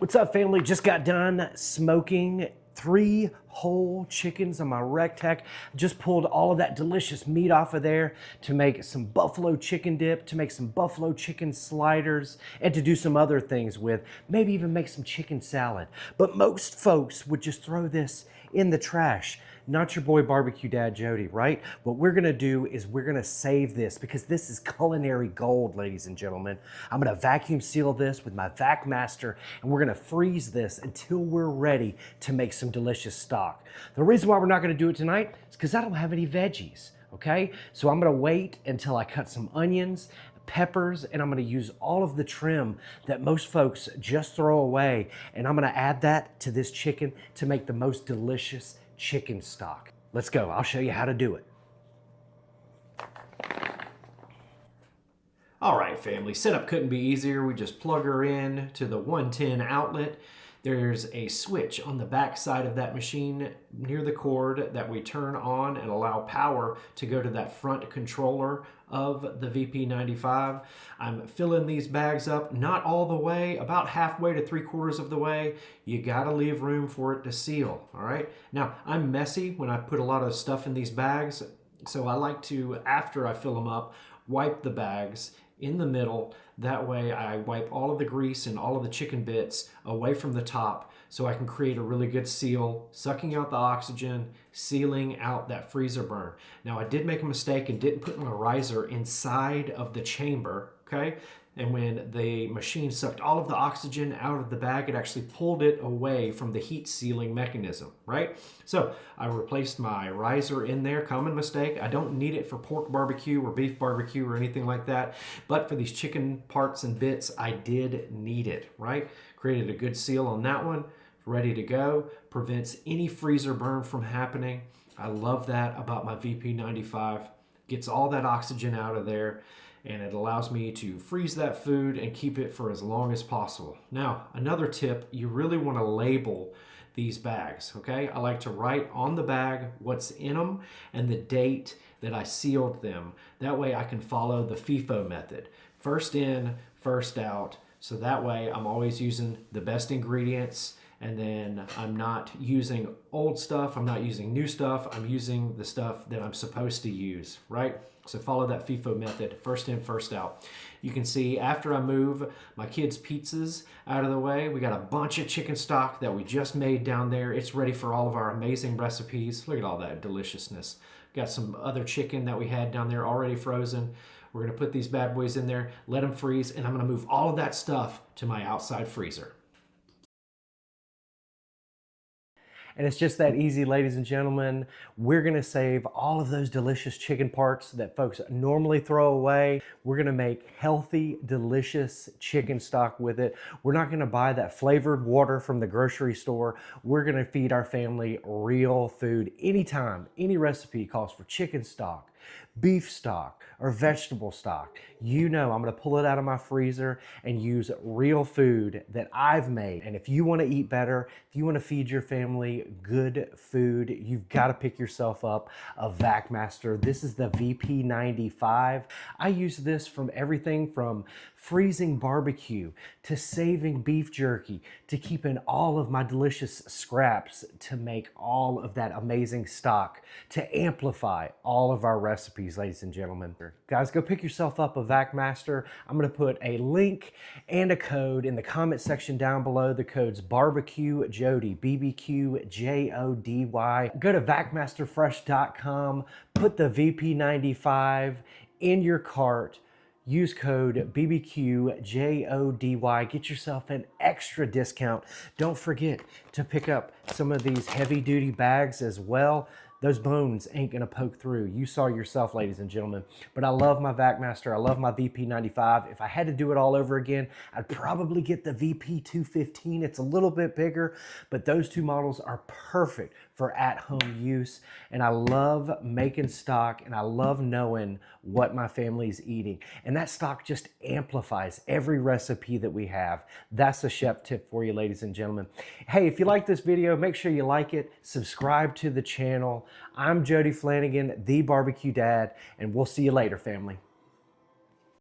What's up, family? Just got done smoking 3 whole chickens on my Rectech. Just pulled all of that delicious meat off of there to make some buffalo chicken dip, to make some buffalo chicken sliders, and to do some other things with. Maybe even make some chicken salad. But most folks would just throw this in the trash. Not your boy Barbecue Dad Jody, right? What we're gonna do is we're gonna save this because this is culinary gold, ladies and gentlemen. I'm gonna vacuum seal this with my vacmaster, and we're gonna freeze this until we're ready to make some delicious stock. The reason why we're not gonna do it tonight is because I don't have any veggies, okay? So I'm gonna wait until I cut some onions, peppers, and I'm gonna use all of the trim that most folks just throw away, and I'm gonna add that to this chicken to make the most delicious chicken stock. Let's go. I'll show you how to do it. All right, family, setup couldn't be easier. We just plug her in to the 110 outlet. There's a switch on the back side of that machine near the cord that we turn on and allow power to go to that front controller of the VP95. I'm filling these bags up, not all the way, about halfway to 3/4 of the way. You gotta leave room for it to seal, all right? Now, I'm messy when I put a lot of stuff in these bags, so I like to, after I fill them up, wipe the bags in the middle. That way I wipe all of the grease and all of the chicken bits away from the top so I can create a really good seal, sucking out the oxygen, sealing out that freezer burn. Now, I did make a mistake and didn't put my riser inside of the chamber, okay? And when the machine sucked all of the oxygen out of the bag, it actually pulled it away from the heat sealing mechanism, right? So I replaced my riser in there, common mistake. I don't need it for pork barbecue or beef barbecue or anything like that. But for these chicken parts and bits, I did need it, right? Created a good seal on that one, ready to go. Prevents any freezer burn from happening. I love that about my VP95. Gets all that oxygen out of there, and it allows me to freeze that food and keep it for as long as possible. Now, another tip, you really want to label these bags, okay? I like to write on the bag what's in them and the date that I sealed them. That way I can follow the FIFO method. First in, first out. So that way I'm always using the best ingredients, and then I'm not using old stuff, I'm not using new stuff, I'm using the stuff that I'm supposed to use, right? So follow that FIFO method, first in, first out. You can see after I move my kids' pizzas out of the way, we got a bunch of chicken stock that we just made down there. It's ready for all of our amazing recipes. Look at all that deliciousness. Got some other chicken that we had down there already frozen. We're gonna put these bad boys in there, let them freeze, and I'm gonna move all of that stuff to my outside freezer. And it's just that easy, ladies and gentlemen. We're gonna save all of those delicious chicken parts that folks normally throw away. We're gonna make healthy, delicious chicken stock with it. We're not gonna buy that flavored water from the grocery store. We're gonna feed our family real food. Anytime, any recipe calls for chicken stock, beef stock, or vegetable stock, you know I'm gonna pull it out of my freezer and use real food that I've made. And if you wanna eat better, if you wanna feed your family good food, you've gotta pick yourself up a vacmaster. This is the VP95. I use this from everything from freezing barbecue to saving beef jerky to keeping all of my delicious scraps to make all of that amazing stock to amplify all of our recipes, ladies and gentlemen. Guys, go pick yourself up a vacmaster. I'm gonna put a link and a code in the comment section down below. The code's Barbecue Jody, BBQJODY. Go to vacmasterfresh.com, put the VP95 in your cart, use code BBQJODY, get yourself an extra discount. Don't forget to pick up some of these heavy duty bags as well. Those bones ain't gonna poke through. You saw yourself, ladies and gentlemen. But I love my vacmaster, I love my VP95. If I had to do it all over again, I'd probably get the VP215. It's a little bit bigger, but those two models are perfect for at-home use. And I love making stock, and I love knowing what my family's eating. And that stock just amplifies every recipe that we have. That's a chef tip for you, ladies and gentlemen. Hey, if you like this video, make sure you like it, subscribe to the channel. I'm Jody Flanagan, the Barbecue Dad, and we'll see you later, family.